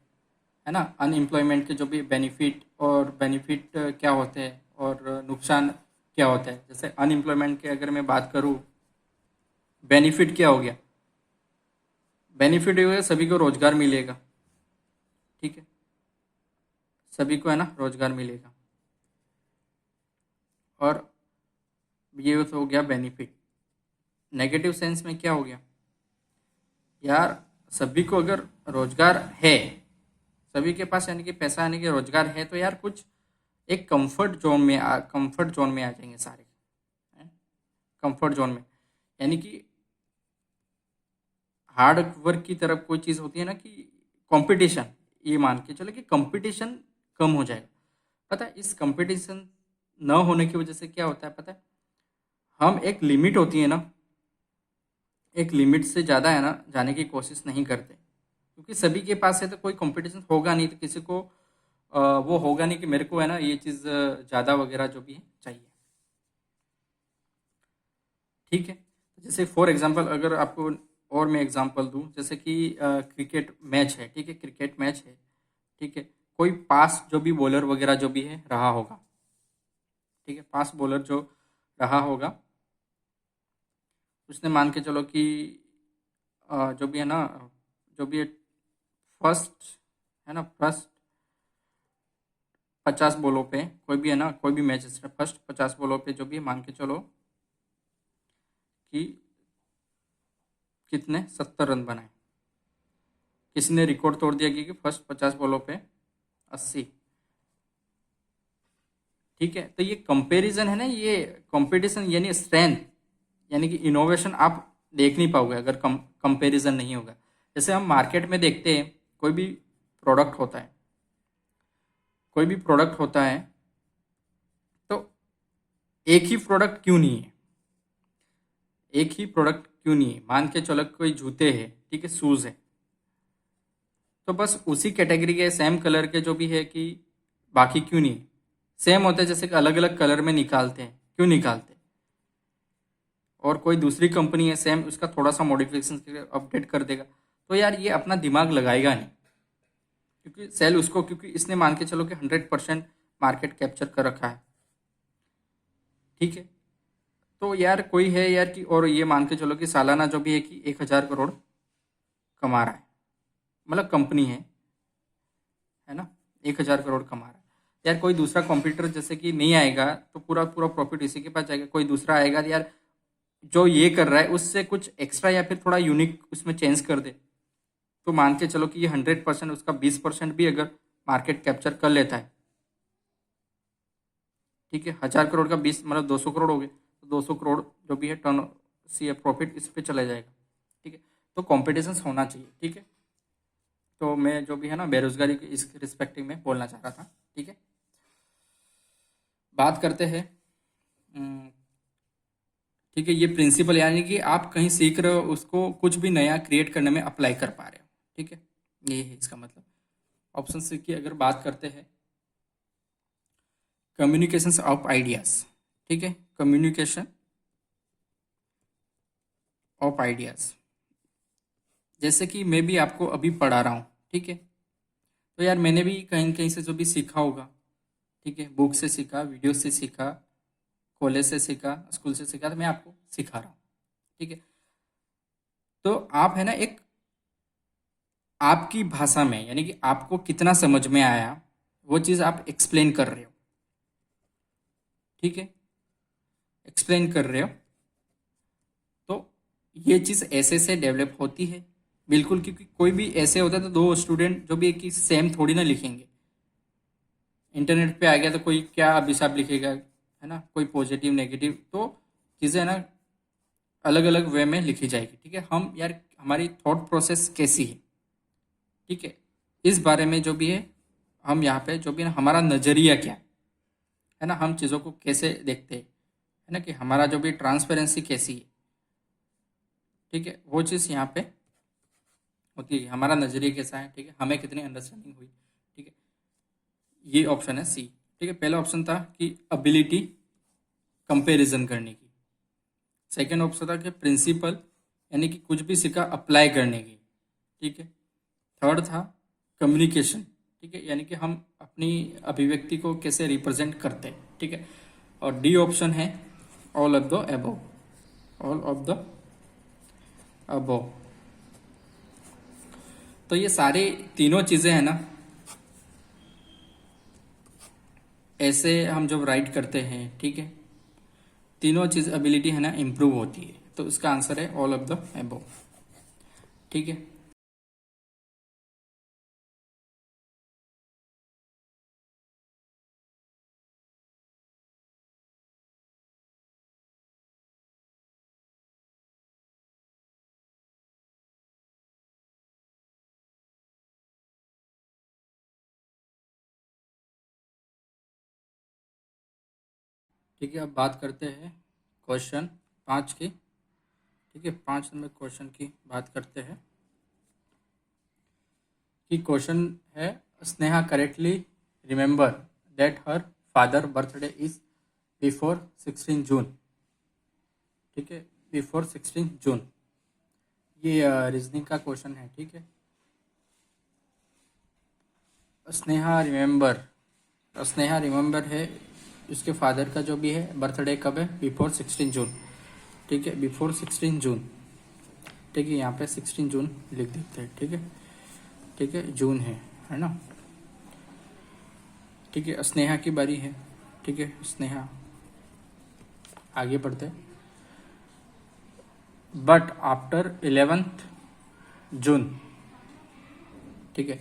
है ना, अनएम्प्लॉयमेंट के जो भी बेनिफिट और बेनिफिट क्या होते हैं और नुकसान क्या होता है। जैसे अनएम्प्लॉयमेंट के अगर मैं बात करूँ, बेनिफिट क्या हो गया, बेनिफिट हो गया सभी को रोजगार मिलेगा, ठीक है, सभी को है ना रोजगार मिलेगा। और ये तो हो गया बेनिफिट। नेगेटिव सेंस में क्या हो गया, यार सभी को अगर रोजगार है, सभी के पास यानी कि पैसा यानी कि रोजगार है, तो यार कुछ एक कंफर्ट जोन में आ जाएंगे सारे, कंफर्ट जोन में, यानी कि हार्ड वर्क की तरफ कोई चीज़ होती है ना कि कंपटीशन, ये मान के चलो कि कंपटीशन कम हो जाएगा। पता है इस कंपटीशन न होने की वजह से क्या होता है पता है, हम एक लिमिट होती है ना, एक लिमिट से ज़्यादा है ना जाने की कोशिश नहीं करते, क्योंकि सभी के पास है तो कोई कंपटीशन होगा नहीं, तो किसी को वो होगा नहीं कि मेरे को है ना ये चीज़ ज़्यादा वगैरह जो भी है चाहिए। ठीक है, तो जैसे फॉर एग्जांपल अगर आपको और मैं एग्जांपल दूं, जैसे कि क्रिकेट मैच है, ठीक है, क्रिकेट मैच है, ठीक है, कोई पास जो भी बॉलर वगैरह जो भी है रहा होगा, ठीक है, पास बॉलर जो रहा होगा, उसने मान के चलो कि जो भी है ना, जो भी है फर्स्ट, है ना, फर्स्ट 50 बॉलों पे कोई भी है ना, कोई भी मैच फर्स्ट 50 बॉलों पे जो भी है, मान के चलो कि कितने 70 रन बनाए। किसी ने रिकॉर्ड तोड़ दिया कि फर्स्ट 50 बॉलों पे 80। ठीक है, तो ये कंपैरिजन है ना, ये कंपटीशन यानी स्ट्रेंथ, यानी कि इनोवेशन आप देख नहीं पाओगे अगर कंपैरिजन नहीं होगा। जैसे हम मार्केट में देखते हैं, कोई भी प्रोडक्ट होता है, कोई भी प्रोडक्ट होता है, तो एक ही प्रोडक्ट क्यों नहीं है, एक ही प्रोडक्ट क्यों नहीं है, मान के चलो कोई जूते हैं, ठीक है, शूज है, तो बस उसी कैटेगरी के सेम कलर के जो भी है कि बाकी क्यों नहीं सेम होते हैं, जैसे कि अलग अलग कलर में निकालते हैं, क्यों निकालते हैं? और कोई दूसरी कंपनी है सेम, उसका थोड़ा सा मॉडिफिकेशन अपडेट कर देगा, तो यार ये अपना दिमाग लगाएगा नहीं, क्योंकि सेल उसको, क्योंकि इसने मान के चलो कि 100% मार्केट कैप्चर कर रखा है। ठीक है, तो यार कोई है यार कि, और ये मान के चलो कि सालाना जो भी है कि 1,000 करोड़ कमा रहा है, मतलब कंपनी है ना, 1,000 करोड़ कमा रहा है। यार कोई दूसरा कॉम्पिटिटर जैसे कि नहीं आएगा तो पूरा पूरा प्रॉफिट इसी के पास जाएगा, कोई दूसरा आएगा यार जो ये कर रहा है उससे कुछ एक्स्ट्रा या फिर थोड़ा यूनिक उसमें चेंज कर दे, तो मान के चलो कि ये 100%, उसका 20% भी अगर मार्केट कैप्चर कर लेता है, ठीक है, 1,000 करोड़ का 20 मतलब 200 करोड़ हो गए, तो 200 करोड़ जो भी है टर्न सी प्रॉफिट इस पे चला जाएगा। ठीक है, तो कॉम्पिटिशन होना चाहिए। ठीक है, तो मैं जो भी है ना बेरोजगारी के इस रिस्पेक्टिव में बोलना चाह रहा था। ठीक है, बात करते हैं। अम, ठीक है, ये प्रिंसिपल यानी कि आप कहीं सीख रहे हो उसको कुछ भी नया क्रिएट करने में अप्लाई कर पा रहे हो। ठीक है, ये है इसका मतलब। ऑप्शन सी की अगर बात करते हैं, कम्युनिकेशन ऑफ आइडियाज। ठीक है, कम्युनिकेशन ऑफ आइडियाज, जैसे कि मैं भी आपको अभी पढ़ा रहा हूँ। ठीक है, तो यार मैंने भी कहीं कहीं से जो भी सीखा होगा, ठीक है, बुक से सीखा, वीडियो से सीखा, कॉलेज से सीखा, स्कूल से सीखा, तो मैं आपको सिखा रहा हूँ। ठीक है, तो आप है ना एक आपकी भाषा में, यानी कि आपको कितना समझ में आया वो चीज़ आप एक्सप्लेन कर रहे हो। ठीक है, एक्सप्लेन कर रहे हो, तो ये चीज़ ऐसे से डेवलप होती है। बिल्कुल, क्योंकि कोई भी ऐसे होता है तो दो स्टूडेंट जो भी एक ही सेम थोड़ी ना लिखेंगे। इंटरनेट पे आ गया तो कोई क्या अभिशाप लिखेगा, है ना, कोई पॉजिटिव नेगेटिव, तो चीज़ें है ना अलग अलग वे में लिखी जाएगी। ठीक है, हम यार हमारी थॉट प्रोसेस कैसी है, ठीक है, इस बारे में जो भी है हम यहाँ पे जो भी है ना, हमारा नज़रिया क्या है ना, हम चीज़ों को कैसे देखते हैं, है ना, कि हमारा जो भी ट्रांसपेरेंसी कैसी है। ठीक है, वो चीज़ यहाँ पे होती है, हमारा नज़रिया कैसा है, ठीक है, हमें कितनी अंडरस्टैंडिंग हुई। ठीक है, ये ऑप्शन है सी। ठीक है, पहला ऑप्शन था कि एबिलिटी कंपैरिजन करने की। सेकंड ऑप्शन था कि प्रिंसिपल, यानी कि कुछ भी सीखा अप्लाई करने की। ठीक है, थर्ड था कम्युनिकेशन, ठीक है, यानी कि हम अपनी अभिव्यक्ति को कैसे रिप्रेजेंट करते हैं। ठीक है, और डी ऑप्शन है all of the above, all of the above. तो ये सारी तीनों चीज़ें हैं ना, ऐसे हम जब राइट करते हैं, ठीक है, तीनों चीज़ एबिलिटी है ना इम्प्रूव होती है, तो इसका आंसर है ऑल ऑफ द अबव। ठीक है, ठीक है, अब बात करते हैं क्वेश्चन 5 की। ठीक है, 5 नंबर क्वेश्चन की बात करते हैं। कि क्वेश्चन है Sneha correctly remember that her father birthday is before 16 जून। ठीक है, बिफोर 16 जून, ये रीजनिंग का क्वेश्चन है। ठीक है, स्नेहा रिमेंबर है उसके फादर का जो भी है बर्थडे कब है, बिफोर 16 जून। ठीक है, बिफोर 16 जून। ठीक है, यहाँ पे 16 जून लिख देते हैं। ठीक है, ठीक है, जून है ना। ठीक है, स्नेहा की बारी है। ठीक है, स्नेहा, आगे बढ़ते हैं। बट आफ्टर 11th जून। ठीक है,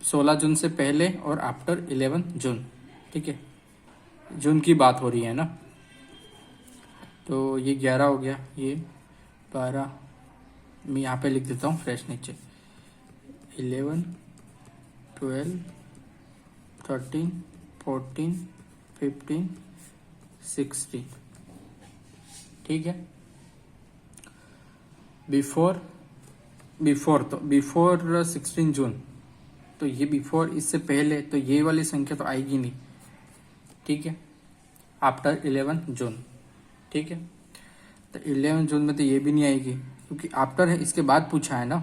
16 जून से पहले और आफ्टर 11 जून। ठीक है, जून की बात हो रही है ना, तो ये 11 हो गया, ये 12, मैं यहाँ पे लिख देता हूँ फ्रेश नीचे, 11, 12, 13, 14, 15, 16। ठीक है, बिफोर 16 जून, तो ये बिफोर, इससे पहले तो ये वाली संख्या तो आएगी नहीं। ठीक है, आफ्टर 11 जून। ठीक है, तो 11 जून में तो ये भी नहीं आएगी क्योंकि आफ्टर है, इसके बाद पूछा है ना,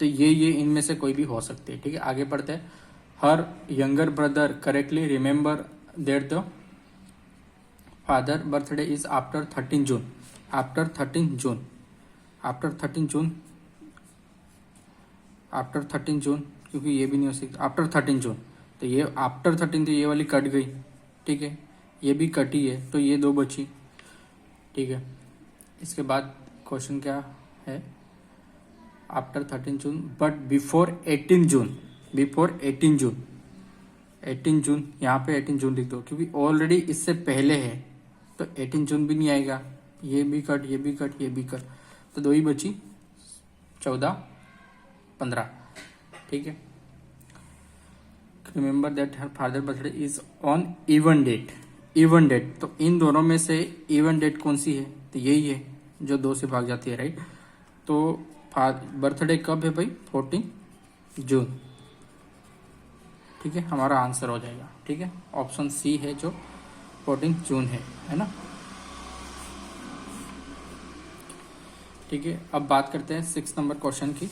तो ये इनमें से कोई भी हो सकती है। ठीक है, आगे बढ़ते हैं। Her younger brother correctly remember that the father birthday is after 13 June. After 13 June, after 13 June, after 13 जून, क्योंकि ये भी नहीं हो सकता आफ्टर 13 जून, तो ये आफ्टर 13 तो ये वाली कट गई। ठीक है, ये भी कटी है, तो ये 2 बची। ठीक है, इसके बाद क्वेश्चन क्या है, after 13 June but before 18 June. Before 18 जून, 18 जून, यहाँ पे 18 जून लिख दो क्योंकि ऑलरेडी इससे पहले है, तो 18 जून भी नहीं आएगा। ये भी कट, ये भी कट, ये भी कट, तो 2 ही बची, 14, 15। ठीक है, remember that her father birthday is on even date. Even date, तो इन दोनों में से इवन डेट कौन सी है, तो यही है जो 2 से भाग जाती है, राइट। तो बर्थडे कब है भाई, 14 जून। ठीक है, हमारा आंसर हो जाएगा। ठीक है, ऑप्शन सी है जो 14 जून है ना। ठीक है, अब बात करते हैं 6 नंबर क्वेश्चन की,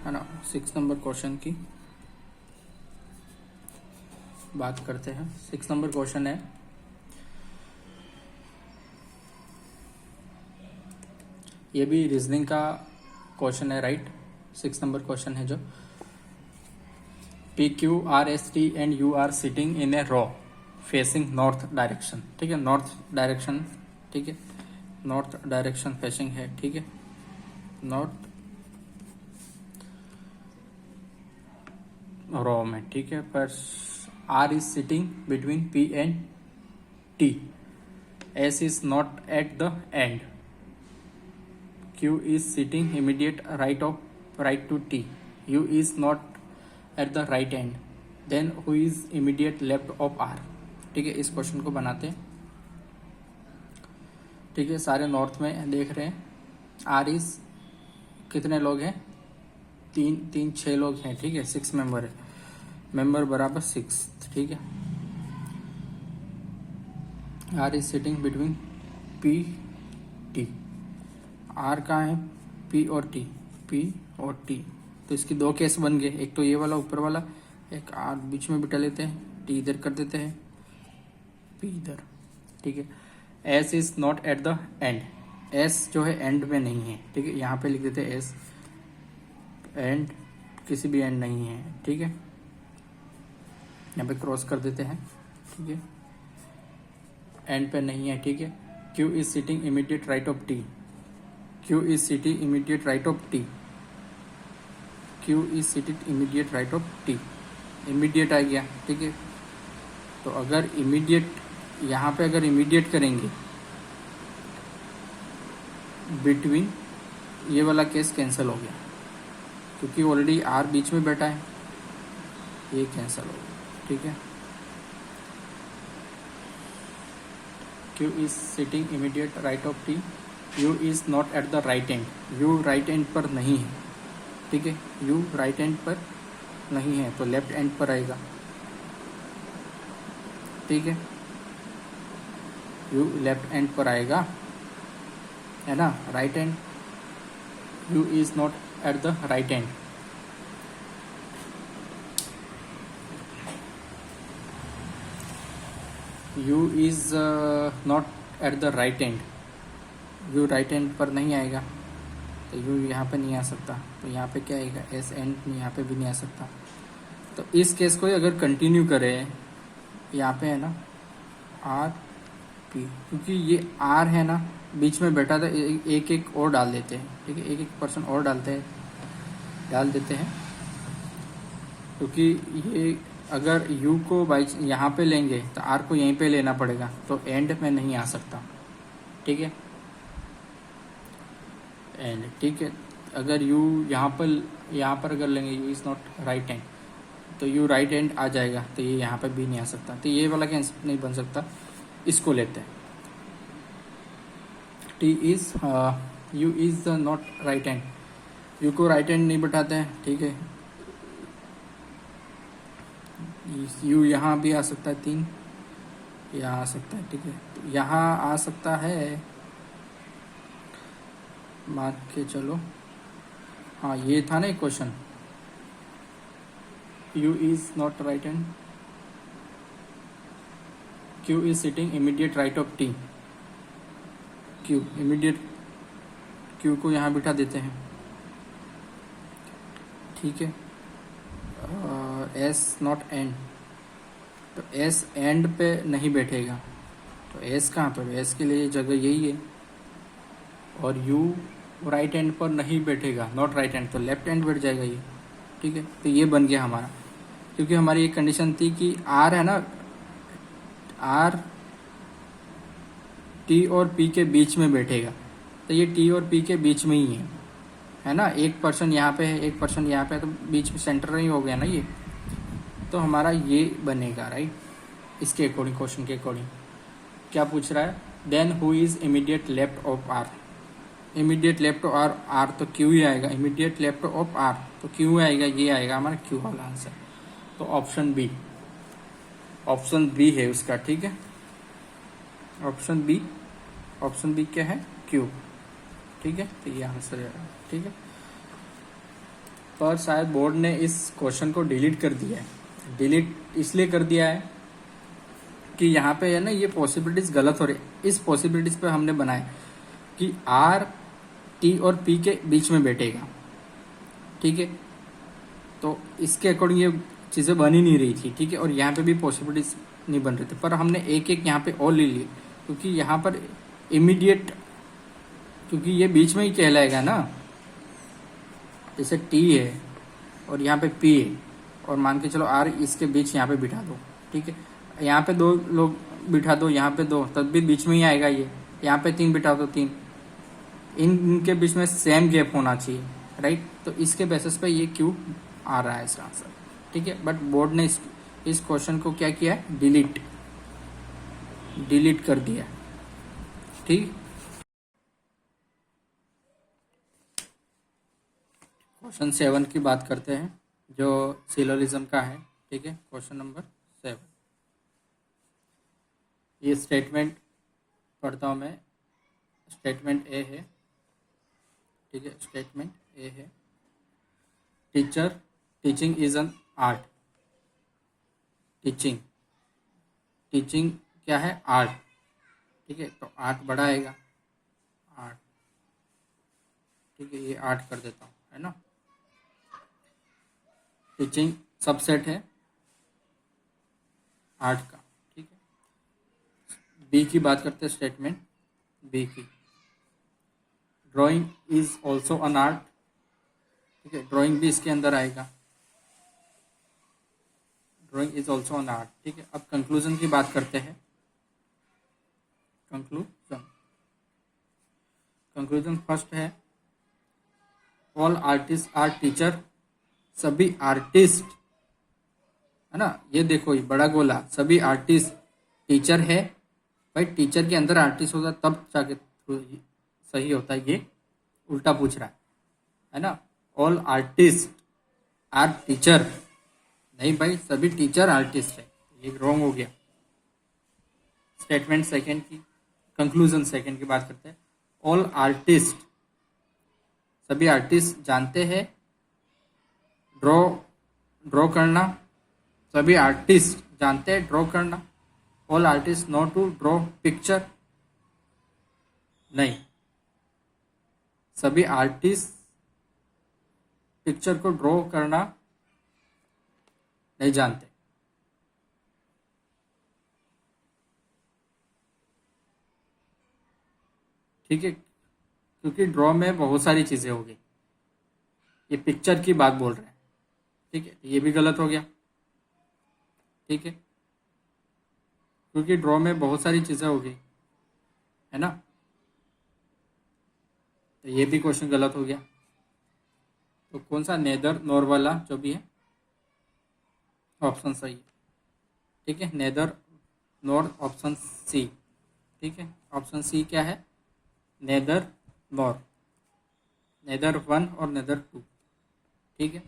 है ना। 6 नंबर क्वेश्चन की बात करते हैं। 6 नंबर क्वेश्चन है, ये भी रीजनिंग का क्वेश्चन है, राइट। 6 नंबर क्वेश्चन है जो PQRST and you are sitting in a row facing north direction. ठीक है, नॉर्थ डायरेक्शन। ठीक है, नॉर्थ डायरेक्शन फेसिंग है। ठीक है, नॉर्थ रो में। ठीक है, पर R is sitting between P and T, S is not at the end, Q is sitting immediate right to T, U is not at the right end, then who is immediate left of R। ठीक है, इस question को बनाते हैं। ठीक है, सारे north में देख रहे हैं। R इज, कितने लोग हैं, 6 लोग हैं। ठीक है, 6 मेंबर है, मेंबर बराबर 6। ठीक है, R is sitting between P T, R कहाँ है, पी और टी, पी और टी, तो इसकी 2 केस बन गए। एक तो ये वाला ऊपर वाला, एक आर बीच में बिठा लेते हैं, टी इधर कर देते हैं, पी इधर। ठीक है, S is not at the end, S जो है एंड में नहीं है। ठीक है, यहाँ पे लिख देते हैं एस, एंड किसी भी एंड नहीं है। ठीक है, यहाँ पे क्रॉस कर देते हैं। ठीक है, एंड पे नहीं है। ठीक है, Q is sitting immediate right of T, Q is sitting immediate right of T, Q is sitting immediate right of T, immediate आ गया। ठीक है, तो अगर immediate, यहाँ पे अगर immediate करेंगे बिटवीन, ये वाला केस कैंसिल हो गया क्योंकि ऑलरेडी R बीच में बैठा है, ये कैंसिल हो गया। ठीक है, Q is sitting immediate right of T, you is not at the right and, you right and पर नहीं है, ठीक है, यू राइट एंड पर नहीं है तो लेफ्ट एंड पर आएगा, ठीक है, यू लेफ्ट एंड पर आएगा, है ना, right and, you is not at the right and, you is not at the right and, you right and पर नहीं आएगा तो यू यहाँ पे नहीं आ सकता, तो यहाँ पे क्या आएगा, एस एंड यहाँ पे भी नहीं आ सकता। तो इस केस को अगर कंटिन्यू करें, यहाँ पे है ना आर पी, क्योंकि ये आर है ना बीच में बैठा था, एक एक और डाल देते हैं, ठीक है, एक एक पर्सन और डाल देते हैं, क्योंकि ये अगर यू को बाई यहाँ पे लेंगे तो आर को यहीं पे लेना पड़ेगा, तो एंड में नहीं आ सकता, ठीक है, एंड, ठीक है, अगर यू यहाँ पर अगर लेंगे you is not right and तो यू राइट एंड आ जाएगा, तो ये यहाँ पे भी नहीं आ सकता, तो ये वाला कैंसिल नहीं बन सकता, इसको लेते हैं, T is you is not right and, you को राइट एंड नहीं बैठाते हैं, ठीक है, यू यहाँ भी आ सकता है, 3 यहाँ आ सकता है, ठीक है, तो यहाँ आ सकता है, मान के चलो, हाँ ये था ना एक question, you is not right and, Q is sitting immediate right of T, Q immediate, Q को यहाँ बिठा देते हैं, ठीक है, एस नॉट एंड, तो एस एंड पे नहीं बैठेगा, तो एस कहाँ पर, एस के लिए जगह यही है, और यू राइट एंड पर नहीं बैठेगा, नॉट राइट एंड, तो लेफ्ट एंड बैठ जाएगा ये, ठीक है, तो ये बन गया हमारा, क्योंकि हमारी एक कंडीशन थी कि आर है ना, आर टी और पी के बीच में बैठेगा, तो ये टी और पी के बीच में ही है ना, एक पर्सन यहाँ पे है, एक पर्सन यहाँ पे है, तो बीच में सेंटर ही हो गया ना ये, तो हमारा ये बनेगा, राइट, इसके अकॉर्डिंग, क्वेश्चन के अकॉर्डिंग क्या पूछ रहा है, then who is immediate left of R, immediate left of R तो क्यू ही आएगा, इमीडिएट लेफ्ट ऑफ आर तो क्यू आएगा, ये आएगा हमारा क्यू वाला आंसर, तो ऑप्शन बी है उसका, ठीक है, ऑप्शन बी क्या है, क्यू, ठीक है, तो ये आंसर है, ठीक है, पर शायद बोर्ड ने इस क्वेश्चन को डिलीट कर दिया है, डिलीट इसलिए कर दिया है कि यहाँ पे है ना ये पॉसिबिलिटीज गलत हो रही है, इस पॉसिबिलिटीज पे हमने बनाया कि आर टी और पी के बीच में बैठेगा, ठीक है, तो इसके अकॉर्डिंग ये चीज़ें बन ही नहीं रही थी, ठीक है, और यहाँ पे भी पॉसिबिलिटीज नहीं बन रहे थे, पर हमने एक एक यहाँ पे और ले लिए, क्योंकि यहाँ पर इमीडिएट, क्योंकि ये बीच में ही कहलाएगा ना, जैसे टी है और यहाँ पे पी है, और मान के चलो आर इसके बीच यहाँ पे बिठा दो, ठीक है, यहाँ पे 2 लोग बिठा दो, यहाँ पे 2, तब भी बीच में ही आएगा ये, यहाँ पे 3 बिठा दो, 3, इनके बीच में सेम गैप होना चाहिए, राइट, तो इसके बेसिस पे ये क्यू आ रहा है इसका आंसर, ठीक है, बट बोर्ड ने इस क्वेश्चन को क्या किया है, डिलीट कर दिया, ठीक। क्वेश्चन 7 की बात करते हैं, जो सिलोजिज्म का है, ठीक है, क्वेश्चन नंबर 7, ये स्टेटमेंट पढ़ता हूँ मैं, स्टेटमेंट ए है, ठीक है, स्टेटमेंट ए है, teaching is an art, teaching क्या है, आर्ट, ठीक है, तो आर्ट बड़ा आएगा, आर्ट, ठीक है, ये आर्ट कर देता हूँ, है ना, टीचिंग सबसेट है आर्ट का, ठीक है, बी की बात करते हैं, स्टेटमेंट बी की, drawing is also an art, ठीक है, ड्राइंग भी इसके अंदर आएगा, drawing is also an art, ठीक है, अब कंक्लूजन की बात करते हैं, कंक्लूजन फर्स्ट है, ऑल आर्टिस्ट आर टीचर, सभी आर्टिस्ट, है ना, ये देखो ये बड़ा गोला, सभी आर्टिस्ट टीचर है, भाई टीचर के अंदर आर्टिस्ट होगा तब जाके सही होता है, ये उल्टा पूछ रहा है ना। ऑल आर्टिस्ट आर टीचर, नहीं भाई, सभी टीचर आर्टिस्ट है, ये रॉन्ग हो गया। स्टेटमेंट सेकंड की, कंक्लूजन सेकंड की बात करते हैं। ऑल आर्टिस्ट, सभी आर्टिस्ट जानते हैं ड्रॉ ड्रॉ करना, सभी आर्टिस्ट जानते हैं ड्रॉ करना। All artist know to draw picture, नहीं, सभी आर्टिस्ट पिक्चर को ड्रॉ करना नहीं जानते। ठीक है, क्योंकि ड्रॉ में बहुत सारी चीज़ें होगी, ये पिक्चर की बात बोल रहे हैं। ठीक है, ये भी गलत हो गया। ठीक है, क्योंकि ड्रॉ में बहुत सारी चीज़ें होगी, है ना, तो ये भी क्वेश्चन गलत हो गया। तो कौन सा, नेदर नॉर वाला जो भी है ऑप्शन सही है। ठीक है, नेदर नॉर, ऑप्शन सी। ठीक है, ऑप्शन सी क्या है, नेदर नॉर, नेदर वन और नेदर टू। ठीक है।